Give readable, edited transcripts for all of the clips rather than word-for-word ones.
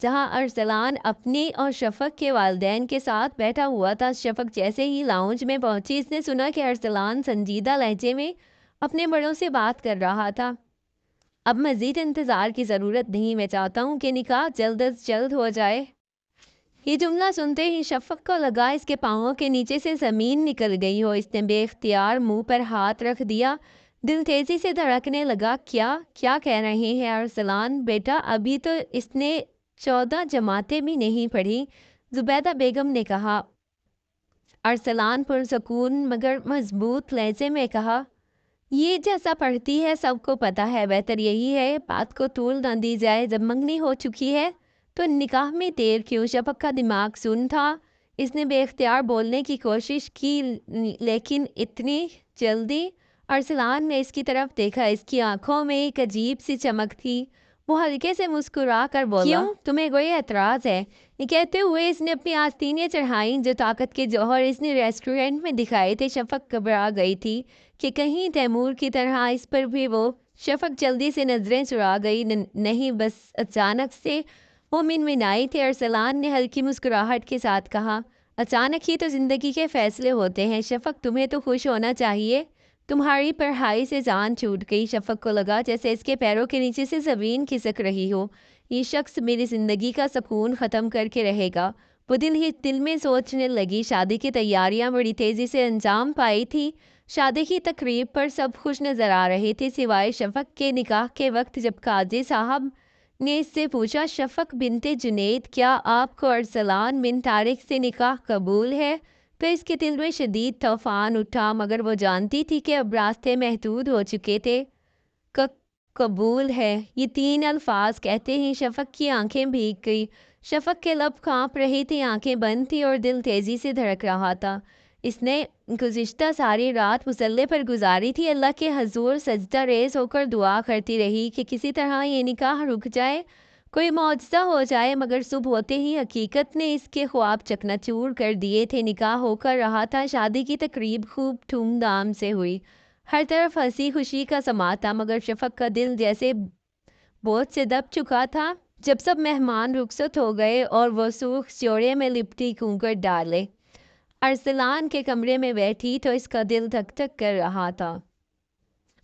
جہاں ارسلان اپنی اور شفق کے والدین کے ساتھ بیٹھا ہوا تھا۔ شفق جیسے ہی لاؤنج میں پہنچی، اس نے سنا کہ ارسلان سنجیدہ لہجے میں اپنے بڑوں سے بات کر رہا تھا۔ اب مزید انتظار کی ضرورت نہیں، میں چاہتا ہوں کہ نکاح جلد از جلد ہو جائے۔ یہ جملہ سنتے ہی شفق کو لگا اس کے پاؤں کے نیچے سے زمین نکل گئی ہو۔ اس نے بے اختیار منہ پر ہاتھ رکھ دیا، دل تیزی سے دھڑکنے لگا۔ کیا کہہ رہے ہیں ارسلان بیٹا؟ ابھی تو اس نے 14 جماعتیں بھی نہیں پڑھی، زبیدہ بیگم نے کہا۔ ارسلان پرسکون مگر مضبوط لہجے میں کہا، یہ جیسا پڑھتی ہے سب کو پتہ ہے، بہتر یہی ہے بات کو طول نہ دی جائے۔ جب منگنی ہو چکی ہے تو نکاح میں دیر کیوں؟ شفق کا دماغ سن تھا، اس نے بے اختیار بولنے کی کوشش کی لیکن اتنی جلدی۔ ارسلان نے اس کی طرف دیکھا، اس کی آنکھوں میں ایک عجیب سی چمک تھی۔ وہ ہلکے سے مسکرا کر بولا، کیوں تمہیں کوئی اعتراض ہے؟ یہ کہتے ہوئے اس نے اپنی آستینیں چڑھائیں، جو طاقت کے جوہر اس نے ریسٹورنٹ میں دکھائے تھے۔ شفق گھبرا گئی تھی کہ کہیں تیمور کی طرح اس پر بھی وہ۔ شفق جلدی سے نظریں چرا گئی، نہیں بس اچانک سے وہ منمنائی تھی۔ ارسلان نے ہلکی مسکراہٹ کے ساتھ کہا، اچانک ہی تو زندگی کے فیصلے ہوتے ہیں شفق، تمہیں تو خوش ہونا چاہیے، تمہاری پڑھائی سے جان چھوٹ گئی۔ شفق کو لگا جیسے اس کے پیروں کے نیچے سے زمین کھسک رہی ہو، یہ شخص میری زندگی کا سکون ختم کر کے رہے گا۔ وہ دل میں سوچنے لگی، شادی کی تیاریاں بڑی تیزی سے انجام پائی تھی۔ شادی کی تقریب پر سب خوش نظر آ رہے تھے سوائے شفق کے۔ نکاح کے وقت جب قاضی صاحب نے اس سے پوچھا، شفق بنت جنید، کیا آپ کو ارسلان بن طارق سے نکاح قبول ہے، تو اس کے دل میں شدید طوفان اٹھا، مگر وہ جانتی تھی کہ اب راستے محدود ہو چکے تھے۔ قبول ہے، یہ 3 الفاظ کہتے ہی شفق کی آنکھیں بھیگ گئی۔ شفق کے لب کانپ رہی تھی، آنکھیں بند تھی اور دل تیزی سے دھڑک رہا تھا۔ اس نے گزشتہ ساری رات مصلے پر گزاری تھی، اللہ کے حضور سجدہ ریز ہو کر دعا کرتی رہی کہ کسی طرح یہ نکاح رک جائے، کوئی معجزہ ہو جائے، مگر صبح ہوتے ہی حقیقت نے اس کے خواب چکنا چور کر دیے تھے۔ نکاح ہو کر رہا تھا، شادی کی تقریب خوب دھوم دھام سے ہوئی، ہر طرف ہنسی خوشی کا سما تھا، مگر شفق کا دل جیسے بوجھ سے دب چکا تھا۔ جب سب مہمان رخصت ہو گئے اور وہ سرخ جوڑے میں لپٹی گھونگھٹ ڈالے ارسلان کے کمرے میں بیٹھی تو اس کا دل دھک دھک کر رہا تھا۔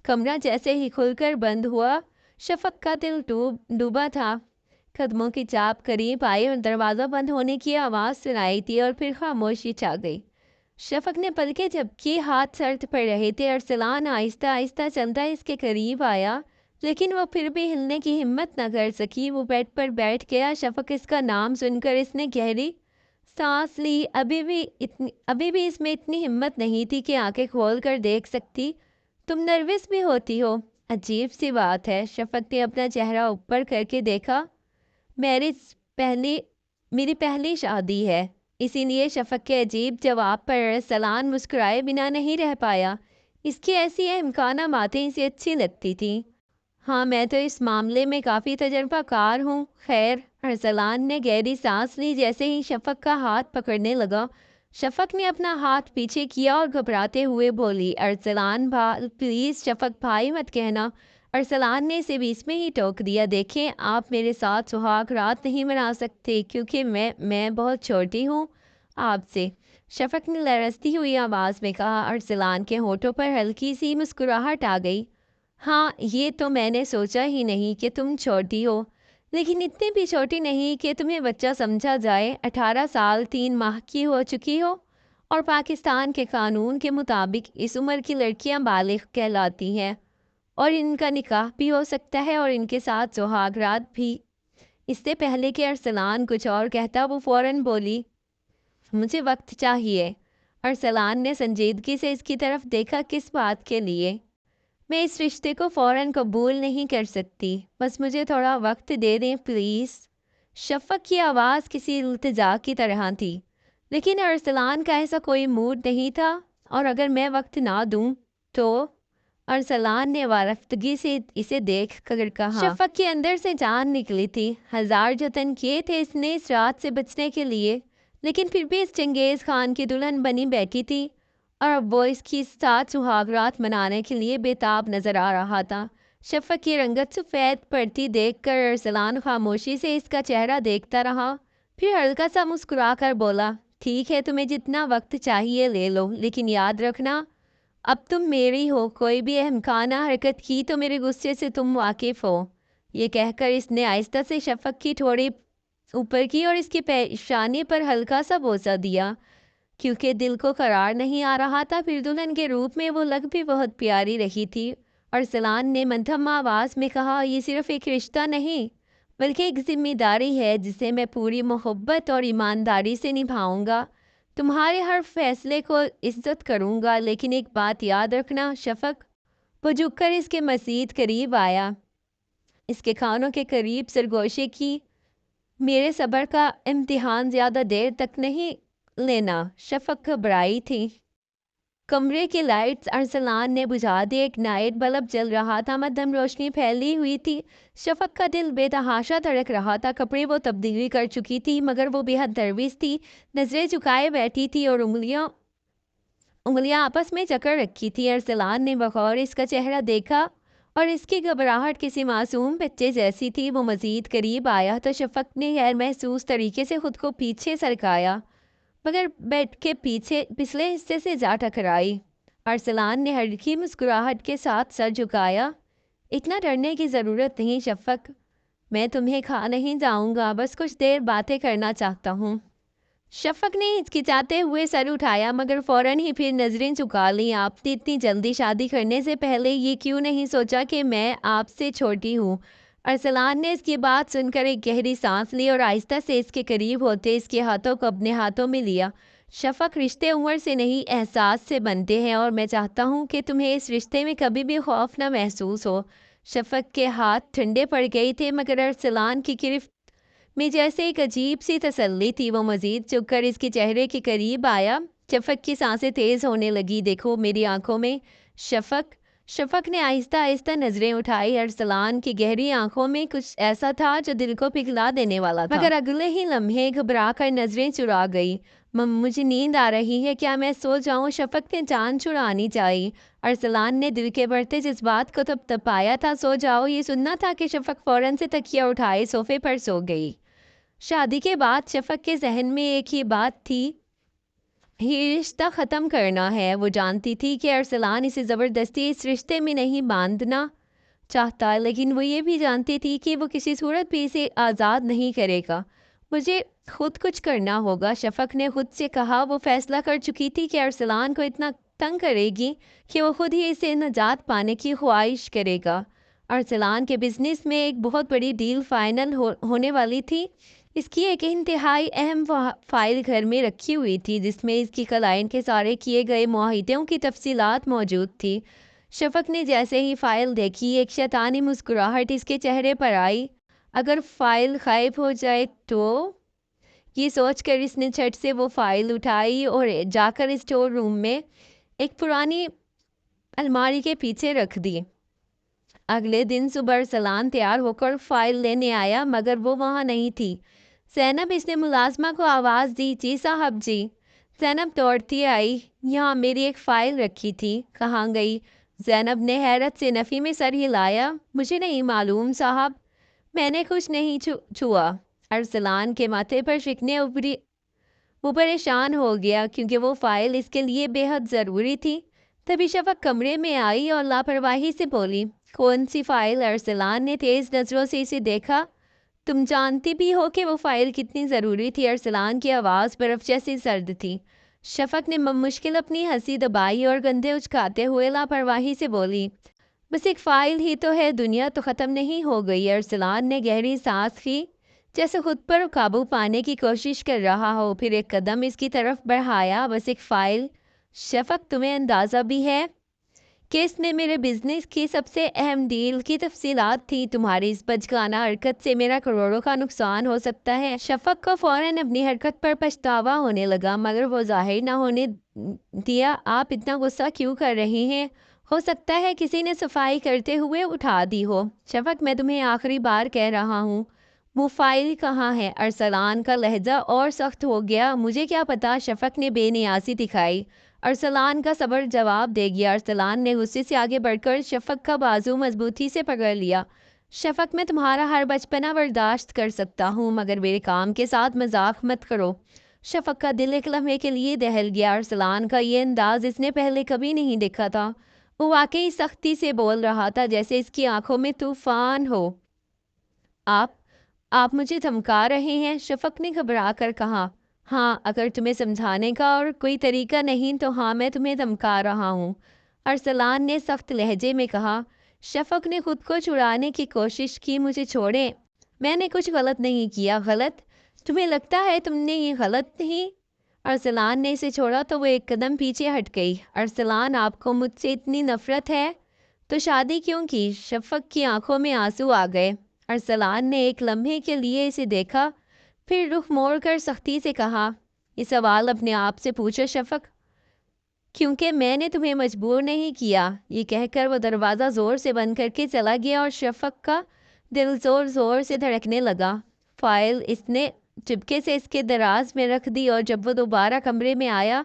کمرہ جیسے ہی کھل کر بند ہوا، شفق کا دل ڈوبا تھا۔ قدموں کی چاپ قریب آئی اور دروازہ بند ہونے کی آواز سنائی دی اور پھر خاموشی چھا گئی۔ شفق نے پلکیں جھپکی، ہاتھ سرد پڑ رہے تھے۔ ارسلان آہستہ آہستہ چلتا اس کے قریب آیا، لیکن وہ پھر بھی ہلنے کی ہمت نہ کر سکی۔ وہ بیڈ پر بیٹھ گیا۔ شفق اس کا نام سن کر اس نے گہری سانس لی، ابھی بھی اس میں اتنی ہمت نہیں تھی کہ آنکھیں کھول کر دیکھ سکتی۔ تم نروس بھی ہوتی ہو؟ عجیب سی بات ہے۔ شفق نے اپنا چہرہ اوپر کر کے دیکھا، میری پہلی شادی ہے، اسی لیے شفق کے عجیب جواب پر ارسلان مسکرائے بنا نہیں رہ پایا۔ اس کی ایسی امکانہ باتیں اسے اچھی لگتی تھیں۔ ہاں، میں تو اس معاملے میں کافی تجربہ کار ہوں۔ خیر، ارسلان نے گہری سانس لی جیسے ہی شفق کا ہاتھ پکڑنے لگا۔ شفق نے اپنا ہاتھ پیچھے کیا اور گھبراتے ہوئے بولی، ارسلان پلیز شفق بھائی مت کہنا۔ ارسلان نے اسے بیچ میں ہی ٹوک دیا، دیکھیں آپ میرے ساتھ سہاگ رات نہیں منا سکتے کیونکہ میں بہت چھوٹی ہوں آپ سے، شفق نے لرزتی ہوئی آواز میں کہا۔ ارسلان کے ہونٹوں پر ہلکی سی مسکراہٹ آ گئی۔ ہاں، یہ تو میں نے سوچا ہی نہیں کہ تم چھوٹی ہو، لیکن اتنی بھی چھوٹی نہیں کہ تمہیں بچہ سمجھا جائے۔ 18 سال 3 ماہ کی ہو چکی ہو، اور پاکستان کے قانون کے مطابق اس عمر کی لڑکیاں بالغ کہلاتی ہیں اور ان کا نکاح بھی ہو سکتا ہے اور ان کے ساتھ سہاگ رات بھی۔ اس سے پہلے کہ ارسلان کچھ اور کہتا، وہ فوراً بولی، مجھے وقت چاہیے۔ ارسلان نے سنجیدگی سے اس کی طرف دیکھا، کس بات کے لیے؟ میں اس رشتے کو فوراً قبول نہیں کر سکتی، بس مجھے تھوڑا وقت دے دیں پلیز۔ شفق کی آواز کسی التجا کی طرح تھی، لیکن ارسلان کا ایسا کوئی موڈ نہیں تھا، اور اگر میں وقت نہ دوں تو؟ ارسلان نے وارفتگی سے اسے دیکھ کر کہا۔ شفق کے اندر سے جان نکلی تھی، ہزار جتن کیے تھے اس نے اس رات سے بچنے کے لیے، لیکن پھر بھی اس چنگیز خان کی دلہن بنی بیٹھی تھی، اور اب وہ اس کی ساتھ سہاگ رات منانے کے لیے بے تاب نظر آ رہا تھا۔ شفق کی رنگت سفید پڑتی دیکھ کر ارسلان خاموشی سے اس کا چہرہ دیکھتا رہا، پھر ہلکا سا مسکرا کر بولا، ٹھیک ہے، تمہیں جتنا وقت چاہیے لے لو، لیکن یاد رکھنا اب تم میری ہو، کوئی بھی احمقانہ حرکت کی تو میرے غصے سے تم واقف ہو۔ یہ کہہ کر اس نے آہستہ سے شفق کی تھوڑی اوپر کی اور اس کی پیشانی پر ہلکا سا بوسہ دیا، کیونکہ دل کو قرار نہیں آ رہا تھا، پھر دلہن کے روپ میں وہ لگ بھی بہت پیاری رہی تھی۔ ارسلان نے منتھم آواز میں کہا، یہ صرف ایک رشتہ نہیں بلکہ ایک ذمہ داری ہے جسے میں پوری محبت اور ایمانداری سے نبھاؤں گا۔ تمہارے ہر فیصلے کو عزت کروں گا، لیکن ایک بات یاد رکھنا شفق۔ وہ جھک کر اس کے مزید قریب آیا، اس کے کانوں کے قریب سرگوشی کی، میرے صبر کا امتحان زیادہ دیر تک نہیں لینا۔ شفق گھبرائی تھی۔ کمرے کی لائٹس ارسلان نے بجھا دی، ایک نائٹ بلب جل رہا تھا، مدھم روشنی پھیلی ہوئی تھی۔ شفق کا دل بے تحاشا دھڑک رہا تھا، کپڑے وہ تبدیلی کر چکی تھی مگر وہ بے حد نروس تھی، نظریں جھکائے بیٹھی تھی اور انگلیاں آپس میں جکڑ رکھی تھی۔ ارسلان نے بغور اس کا چہرہ دیکھا اور اس کی گھبراہٹ کسی معصوم بچے جیسی تھی۔ وہ مزید قریب آیا تو شفق نے غیر محسوس طریقے سے خود کو پیچھے سرکایا، مگر بیڈ کے پچھلے حصے سے جا ٹکرائی۔ ارسلان نے ہلکی مسکراہٹ کے ساتھ سر جھکایا، اتنا ڈرنے کی ضرورت نہیں شفق، میں تمہیں کھا نہیں جاؤں گا، بس کچھ دیر باتیں کرنا چاہتا ہوں۔ شفق نے ہچکچاتے ہوئے سر اٹھایا مگر فوراً ہی پھر نظریں جھکا لیں۔ آپ نے اتنی جلدی شادی کرنے سے پہلے یہ کیوں نہیں سوچا کہ میں آپ سے چھوٹی ہوں؟ ارسلان نے اس کی بات سن کر ایک گہری سانس لی اور آہستہ سے اس کے قریب ہوتے اس کے ہاتھوں کو اپنے ہاتھوں میں لیا۔ شفق، رشتے عمر سے نہیں احساس سے بنتے ہیں اور میں چاہتا ہوں کہ تمہیں اس رشتے میں کبھی بھی خوف نہ محسوس ہو۔ شفق کے ہاتھ ٹھنڈے پڑ گئے تھے مگر ارسلان کی گرفت میں جیسے ایک عجیب سی تسلی تھی۔ وہ مزید جھک کر اس کے چہرے کے قریب آیا۔ شفق کی سانسیں تیز ہونے لگی، دیکھو میری آنکھوں میں شفق۔ شفق نے آہستہ آہستہ نظریں اٹھائی۔ ارسلان کی گہری آنکھوں میں کچھ ایسا تھا جو دل کو پگھلا دینے والا تھا، مگر اگلے ہی لمحے گھبرا کر نظریں چرا گئی۔ مجھے نیند آ رہی ہے، کیا میں سو جاؤں؟ شفق نے جان چھڑانی چاہی۔ ارسلان نے دل کے بڑھتے جذبات کو تپایا تھا، سو جاؤ، یہ سننا تھا کہ شفق فوراً سے تکیہ اٹھائے صوفے پر سو گئی۔ شادی کے بعد شفق کے ذہن میں ایک ہی بات تھی، یہ رشتہ ختم کرنا ہے۔ وہ جانتی تھی کہ ارسلان اسے زبردستی اس رشتے میں نہیں باندھنا چاہتا، لیکن وہ یہ بھی جانتی تھی کہ وہ کسی صورت بھی اسے آزاد نہیں کرے گا۔ مجھے خود کچھ کرنا ہوگا، شفق نے خود سے کہا۔ وہ فیصلہ کر چکی تھی کہ ارسلان کو اتنا تنگ کرے گی کہ وہ خود ہی اسے نجات پانے کی خواہش کرے گا۔ ارسلان کے بزنس میں ایک بہت بڑی ڈیل فائنل ہونے والی تھی۔ اس کی ایک انتہائی اہم فائل گھر میں رکھی ہوئی تھی جس میں اس کی کلائنٹ کے سارے کیے گئے معاہدوں کی تفصیلات موجود تھی۔ شفق نے جیسے ہی فائل دیکھی، ایک شیطانی مسکراہٹ اس کے چہرے پر آئی۔ اگر فائل غائب ہو جائے تو؟ یہ سوچ کر اس نے جھٹ سے وہ فائل اٹھائی اور جا کر اسٹور روم میں ایک پرانی الماری کے پیچھے رکھ دی۔ اگلے دن صبح ارسلان تیار ہو کر فائل لینے آیا مگر وہ وہاں نہیں تھی۔ زینب، اس نے ملازمہ کو آواز دی، جی صاحب جی۔ زینب دوڑتی آئی، یہاں میری ایک فائل رکھی تھی، کہاں گئی؟ زینب نے حیرت سے نفی میں سر ہلایا، مجھے نہیں معلوم صاحب، میں نے کچھ نہیں چھوا۔ ارسلان کے ماتھے پر شکنیں ابھری، وہ پریشان ہو گیا کیونکہ وہ فائل اس کے لیے بے حد ضروری تھی۔ تبھی شفق کمرے میں آئی اور لاپرواہی سے بولی، کون سی فائل؟ ارسلان نے تیز نظروں سے اسے دیکھا، تم جانتی بھی ہو کہ وہ فائل کتنی ضروری تھی؟ ارسلان کی آواز برف جیسی سرد تھی۔ شفق نے مشکل اپنی ہنسی دبائی اور گندے اچکاتے ہوئے لاپرواہی سے بولی، بس ایک فائل ہی تو ہے، دنیا تو ختم نہیں ہو گئی۔ ارسلان نے گہری سانس لی، جیسے خود پر قابو پانے کی کوشش کر رہا ہو، پھر ایک قدم اس کی طرف بڑھایا، بس ایک فائل؟ شفق، تمہیں اندازہ بھی ہے کہ اس میں میرے بزنس کی سب سے اہم ڈیل کی تفصیلات تھی، تمہاری اس بچگانہ حرکت سے میرا کروڑوں کا نقصان ہو سکتا ہے۔ شفق کو فوراً اپنی حرکت پر پچھتاوا ہونے لگا مگر وہ ظاہر نہ ہونے دیا۔ آپ اتنا غصہ کیوں کر رہے ہیں؟ ہو سکتا ہے کسی نے صفائی کرتے ہوئے اٹھا دی ہو۔ شفق، میں تمہیں آخری بار کہہ رہا ہوں، وہ فائل کہاں ہے؟ ارسلان کا لہجہ اور سخت ہو گیا۔ مجھے کیا پتا، شفق نے بے نیازی دکھائی۔ ارسلان کا صبر جواب دے گیا۔ ارسلان نے غصے سے آگے بڑھ کر شفق کا بازو مضبوطی سے پکڑ لیا۔ شفق، میں تمہارا ہر بچپنا برداشت کر سکتا ہوں، مگر میرے کام کے ساتھ مذاق مت کرو۔ شفق کا دل ایک لمحے کے لیے دہل گیا۔ ارسلان کا یہ انداز اس نے پہلے کبھی نہیں دیکھا تھا۔ وہ واقعی سختی سے بول رہا تھا، جیسے اس کی آنکھوں میں طوفان ہو۔ آپ مجھے دھمکا رہے ہیں؟ شفق نے گھبرا کر کہا۔ ہاں، اگر تمہیں سمجھانے کا اور کوئی طریقہ نہیں تو ہاں، میں تمہیں دھمکا رہا ہوں، ارسلان نے سخت لہجے میں کہا۔ شفق نے خود کو چھڑانے کی کوشش کی۔ مجھے چھوڑیں، میں نے کچھ غلط نہیں کیا۔ غلط؟ تمہیں لگتا ہے تم نے یہ غلط نہیں؟ ارسلان نے اسے چھوڑا تو وہ ایک قدم پیچھے ہٹ گئی۔ ارسلان، آپ کو مجھ سے اتنی نفرت ہے تو شادی کیوں کی؟ شفق کی آنکھوں میں آنسو آ گئے۔ ارسلان نے ایک لمحے کے لیے اسے دیکھا، پھر رخ موڑ کر سختی سے کہا، یہ سوال اپنے آپ سے پوچھو شفق، کیونکہ میں نے تمہیں مجبور نہیں کیا۔ یہ کہہ کر وہ دروازہ زور سے بند کر کے چلا گیا اور شفق کا دل زور زور سے دھڑکنے لگا۔ فائل اس نے چپکے سے اس کے دراز میں رکھ دی اور جب وہ دوبارہ کمرے میں آیا،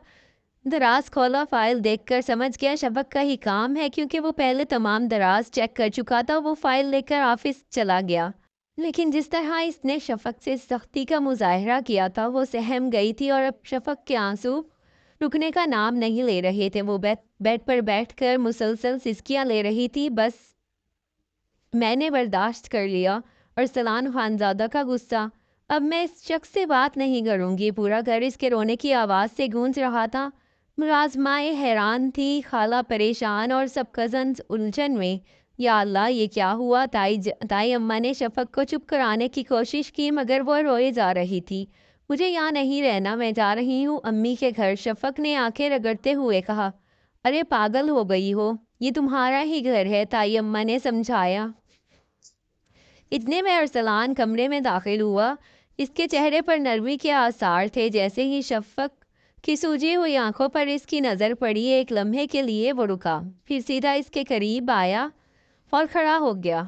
دراز کھولا۔ فائل دیکھ کر سمجھ گیا شفق کا ہی کام ہے، کیونکہ وہ پہلے تمام دراز چیک کر چکا تھا۔ وہ فائل لے کر آفس چلا گیا، لیکن جس طرح اس نے شفق سے سختی کا مظاہرہ کیا تھا وہ سہم گئی تھی اور اب شفق کے آنسو رکنے کا نام نہیں لے رہے تھے۔ وہ بیڈ پر بیٹھ کر مسلسل سسکیاں لے رہی تھی۔ بس، میں نے برداشت کر لیا۔ ارسلان خانزادہ کا غصہ، اب میں اس شخص سے بات نہیں کروں گی۔ پورا گھر اس کے رونے کی آواز سے گونج رہا تھا۔ ملازمائیں حیران تھی، خالہ پریشان اور سب کزنز الجھن میں۔ یا اللہ، یہ کیا ہوا؟ تائی اماں نے شفق کو چپ کرانے کی کوشش کی مگر وہ روئے جا رہی تھی۔ مجھے یہاں نہیں رہنا، میں جا رہی ہوں امی کے گھر، شفق نے آنکھیں رگڑتے ہوئے کہا۔ ارے پاگل ہو گئی ہو، یہ تمہارا ہی گھر ہے، تائی اماں نے سمجھایا۔ اتنے میں ارسلان کمرے میں داخل ہوا۔ اس کے چہرے پر نرمی کے آثار تھے۔ جیسے ہی شفق کی سوجی ہوئی آنکھوں پر اس کی نظر پڑی، ایک لمحے کے لیے وہ رکا، پھر سیدھا اس کے قریب آیا اور کھڑا ہو گیا۔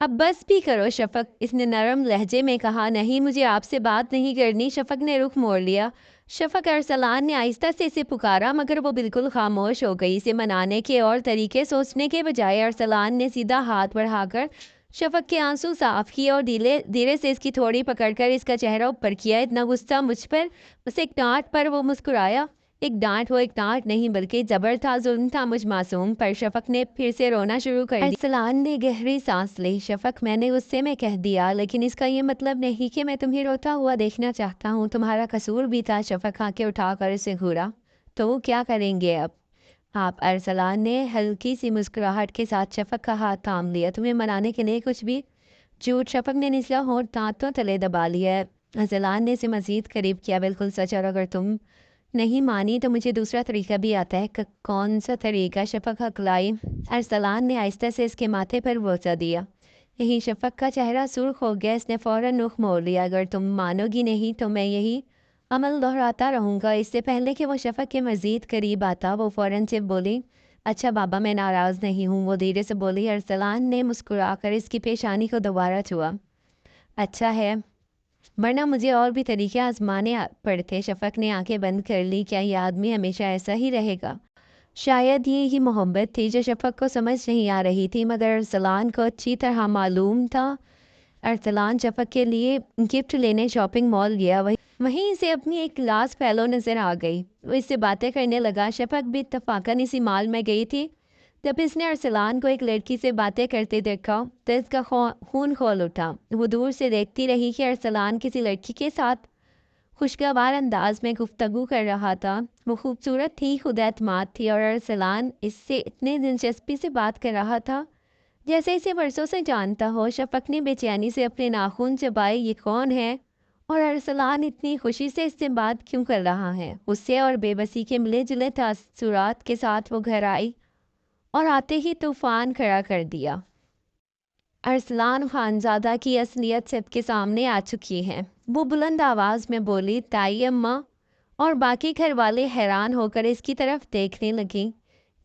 اب بس بھی کرو شفق، اس نے نرم لہجے میں کہا۔ نہیں، مجھے آپ سے بات نہیں کرنی، شفق نے رخ موڑ لیا۔ شفق، ارسلان نے آہستہ سے اسے پکارا مگر وہ بالکل خاموش ہو گئی۔ اسے منانے کے اور طریقے سوچنے کے بجائے ارسلان نے سیدھا ہاتھ بڑھا کر شفق کے آنسو صاف کیے اور دھیرے سے اس کی تھوڑی پکڑ کر اس کا چہرہ اوپر کیا۔ اتنا غصہ مجھ پر؟ بس ایک ڈانٹ پر؟ وہ مسکرایا۔ ایک ڈانٹ؟ وہ ایک ڈانٹ نہیں بلکہ جبر تھا، ظلم تھا مجھ معصوم پر۔ شفق نے پھر سے رونا شروع کر دیا۔ ارسلان نے گہری سانس لی۔ شفق، میں نے غصے میں کہہ دیا، لیکن اس کا یہ مطلب نہیں کہ میں تمہیں روتا ہوا دیکھنا چاہتا ہوں۔ تمہارا قصور بھی تھا۔ شفق آنکھیں اٹھا کر اسے گھورا۔ تو کیا کریں گے اب آپ؟ ارسلان نے ہلکی سی مسکراہٹ کے ساتھ شفق کا ہاتھ تھام لیا۔ تمہیں منانے کے لیے کچھ بھی؟ جھوٹ؟ شفق نے نچلا ہونٹ دانتوں تلے دبا لیا۔ ارسلان نے اسے مزید قریب کیا۔ بالکل سچ، اور اگر تم نہیں مانی تو مجھے دوسرا طریقہ بھی آتا ہے۔ کون سا طریقہ؟ شفق ہکلائی۔ ارسلان نے آہستہ سے اس کے ماتھے پر بوسہ دیا۔ یہی شفق کا چہرہ سرخ ہو گیا۔ اس نے فوراً رخ موڑ لیا۔ اگر تم مانو گی نہیں تو میں یہی عمل دہراتا رہوں گا۔ اس سے پہلے کہ وہ شفق کے مزید قریب آتا وہ فوراً سے بولی، اچھا بابا، میں ناراض نہیں ہوں۔ وہ دھیرے سے بولی۔ ارسلان نے مسکرا کر اس کی پیشانی کو دوبارہ چھوا۔ اچھا ہے، ورنہ مجھے اور بھی طریقے آزمانے پڑتے۔ شفق نے آنکھیں بند کر لی۔ کیا یہ آدمی ہمیشہ ایسا ہی رہے گا؟ شاید یہ ہی محبت تھی جو شفق کو سمجھ نہیں آ رہی تھی، مگر ارسلان کو اچھی طرح معلوم تھا۔ ارسلان شفق کے لیے گفٹ لینے شاپنگ مال گیا۔ وہیں اسے اپنی ایک کلاس فیلو نظر آ گئی۔ وہ اس سے باتیں کرنے لگا۔ شفق بھی اتفاقاً اسی مال میں گئی تھی۔ جب اس نے ارسلان کو ایک لڑکی سے باتیں کرتے دیکھا تو اس کا خون کھول اٹھا۔ وہ دور سے دیکھتی رہی کہ ارسلان کسی لڑکی کے ساتھ خوشگوار انداز میں گفتگو کر رہا تھا۔ وہ خوبصورت تھی، خود اعتماد تھی اور ارسلان اس سے اتنے دلچسپی سے بات کر رہا تھا جیسے اسے برسوں سے جانتا ہو۔ شفق نے بے چینی سے اپنے ناخن چبائے۔ یہ کون ہے؟ اور ارسلان اتنی خوشی سے اس سے بات کیوں کر رہا ہے؟ غصے اور بے بسی کے ملے جلے تاثرات کے ساتھ وہ گھر آئی اور آتے ہی طوفان کھڑا کر دیا۔ ارسلان خانزادہ کی اصلیت سب کے سامنے آ چکی ہے۔ وہ بلند آواز میں بولی۔ تائی اماں اور باقی گھر والے حیران ہو کر اس کی طرف دیکھنے لگیں۔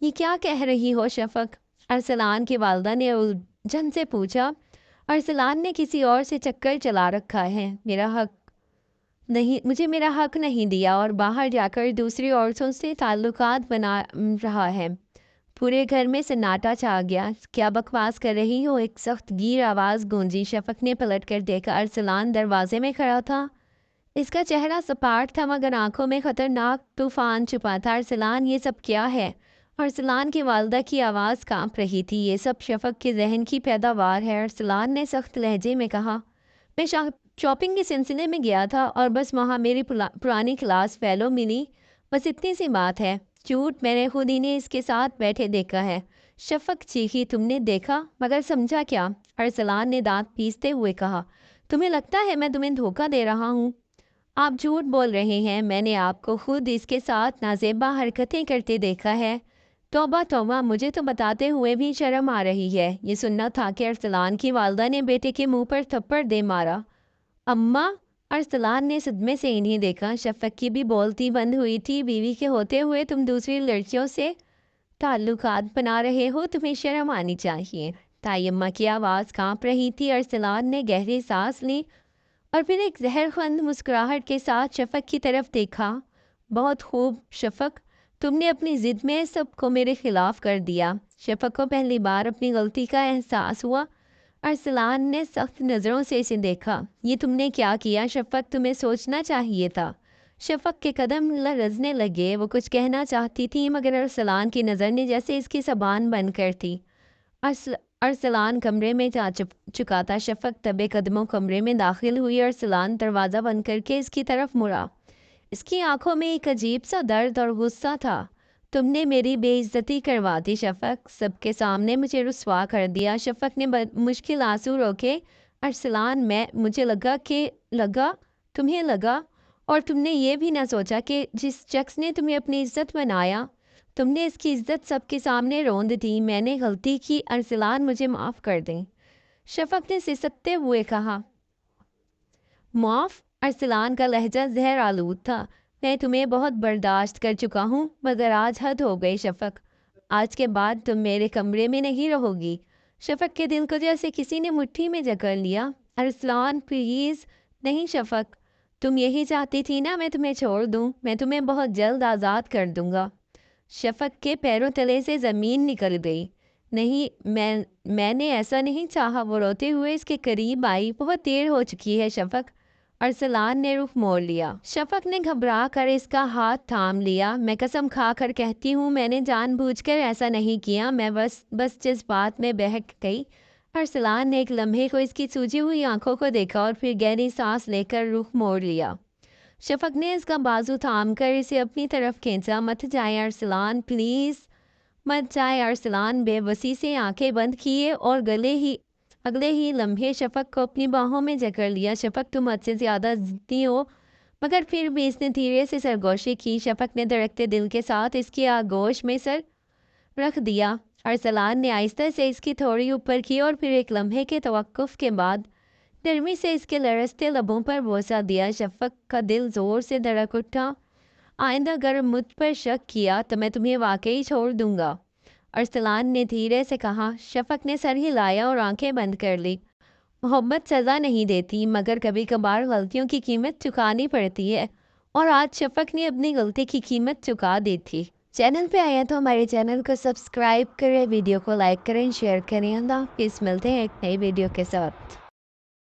یہ کیا کہہ رہی ہو شفق؟ ارسلان کی والدہ نے الجھن سے پوچھا۔ ارسلان نے کسی اور سے چکر چلا رکھا ہے، مجھے میرا حق نہیں دیا اور باہر جا کر دوسری عورتوں سے تعلقات بنا رہا ہے۔ پورے گھر میں سناٹا چھا گیا۔ کیا بکواس کر رہی ہو؟ ایک سخت گیر آواز گونجی۔ شفق نے پلٹ کر دیکھا، ارسلان دروازے میں کھڑا تھا۔ اس کا چہرہ سپاٹ تھا مگر آنکھوں میں خطرناک طوفان چھپا تھا۔ ارسلان، یہ سب کیا ہے؟ ارسلان کی والدہ کی آواز کانپ رہی تھی۔ یہ سب شفق کے ذہن کی پیداوار ہے، ارسلان نے سخت لہجے میں کہا۔ میں شاپنگ کے سلسلے میں گیا تھا اور بس وہاں میری پرانی کلاس فیلو ملی، بس اتنی سی بات ہے۔ جھوٹ، میں نے خود انہیں اس کے ساتھ بیٹھے دیکھا ہے۔ شفق چیخی، تم نے دیکھا مگر سمجھا کیا؟ ارسلان نے دانت پیستے ہوئے کہا۔ تمہیں لگتا ہے میں تمہیں دھوکہ دے رہا ہوں؟ آپ جھوٹ بول رہے ہیں، میں نے آپ کو خود اس کے ساتھ نازیبا حرکتیں کرتے دیکھا ہے۔ توبہ توبہ، مجھے تو بتاتے ہوئے بھی شرم آ رہی ہے۔ یہ سننا تھا کہ ارسلان کی والدہ نے بیٹے کے منہ پر تھپڑ دے مارا۔ اماں! ارسلان نے صدمے سے انہیں دیکھا۔ شفق کی بھی بولتی بند ہوئی تھی۔ بیوی کے ہوتے ہوئے تم دوسری لڑکیوں سے تعلقات بنا رہے ہو، تمہیں شرم آنی چاہیے۔ تائی اماں کی آواز کانپ رہی تھی۔ ارسلان نے گہری سانس لی اور پھر ایک زہر خند مسکراہٹ کے ساتھ شفق کی طرف دیکھا۔ بہت خوب شفق، تم نے اپنی ضد میں سب کو میرے خلاف کر دیا۔ شفق کو پہلی بار اپنی غلطی کا احساس ہوا۔ ارسلان نے سخت نظروں سے اسے دیکھا۔ یہ تم نے کیا کیا شفق؟ تمہیں سوچنا چاہیے تھا۔ شفق کے قدم لرزنے لگے۔ وہ کچھ کہنا چاہتی تھی مگر ارسلان کی نظر نے جیسے اس کی زبان بند کر دی۔ ارسلان کمرے میں جا چکا تھا۔ شفق دبے قدموں کمرے میں داخل ہوئی۔ ارسلان دروازہ بند کر کے اس کی طرف مڑا۔ اس کی آنکھوں میں ایک عجیب سا درد اور غصہ تھا۔ تم نے میری بے عزتی کروا دی شفق، سب کے سامنے مجھے رسوا کر دیا۔ شفق نے مشکل آنسو روکے۔ ارسلان، مجھے تمہیں لگا اور تم نے یہ بھی نہ سوچا کہ جس شخص نے تمہیں اپنی عزت بنایا، تم نے اس کی عزت سب کے سامنے روند دی۔ میں نے غلطی کی ارسلان، مجھے معاف کر دیں۔ شفق نے سسکتے ہوئے کہا۔ معاف؟ ارسلان کا لہجہ زہر آلود تھا۔ میں تمہیں بہت برداشت کر چکا ہوں مگر آج حد ہو گئی شفق۔ آج کے بعد تم میرے کمرے میں نہیں رہو گی۔ شفق کے دل کو جیسے کسی نے مٹھی میں جکڑ لیا۔ ارسلان پلیز نہیں شفق، تم یہی چاہتی تھی نا میں تمہیں چھوڑ دوں؟ میں تمہیں بہت جلد آزاد کر دوں گا۔ شفق کے پیروں تلے سے زمین نکل گئی۔ نہیں، میں نے ایسا نہیں چاہا۔ وہ روتے ہوئے اس کے قریب آئی۔ بہت دیر ہو چکی ہے شفق۔ ارسلان نے رخ موڑ لیا۔ شفق نے گھبرا کر اس کا ہاتھ تھام لیا۔ میں قسم کھا کر کہتی ہوں میں نے جان بوجھ کر ایسا نہیں کیا، میں بس جذبات میں بہک گئی۔ ارسلان نے ایک لمحے کو اس کی سوجی ہوئی آنکھوں کو دیکھا اور پھر گہری سانس لے کر رخ موڑ لیا۔ شفق نے اس کا بازو تھام کر اسے اپنی طرف کھینچا۔ مت جائے ارسلان، پلیز مت جائے۔ ارسلان بے بسی سے آنکھیں بند کیے اور اگلے ہی لمحے شفق کو اپنی باہوں میں جکڑ لیا۔ شفق، تم حد سے زیادہ ضدی ہو۔ مگر پھر بھی اس نے دھیرے سے سرگوشی کی۔ شفق نے دھڑکتے دل کے ساتھ اس کی آغوش میں سر رکھ دیا۔ ارسلان نے آہستہ سے اس کی تھوڑی اوپر کی اور پھر ایک لمحے کے توقف کے بعد نرمی سے اس کے لرزتے لبوں پر بوسہ دیا۔ شفق کا دل زور سے دھڑک اٹھا۔ آئندہ اگر مجھ پر شک کیا تو میں تمہیں واقعی چھوڑ دوں گا، ارسلان نے دھیرے سے کہا۔ شفق نے سر ہلایا اور آنکھیں بند کر لی۔ محبت سزا نہیں دیتی مگر کبھی کبھار غلطیوں کی قیمت چکانی پڑتی ہے، اور آج شفق نے اپنی غلطی کی قیمت چکا دی تھی۔ چینل پہ آیا تو ہمارے چینل کو سبسکرائب کریں، ویڈیو کو لائک کریں، شیئر کریں۔ اللہ حافظ، ملتے ہیں ایک نئی ویڈیو کے ساتھ۔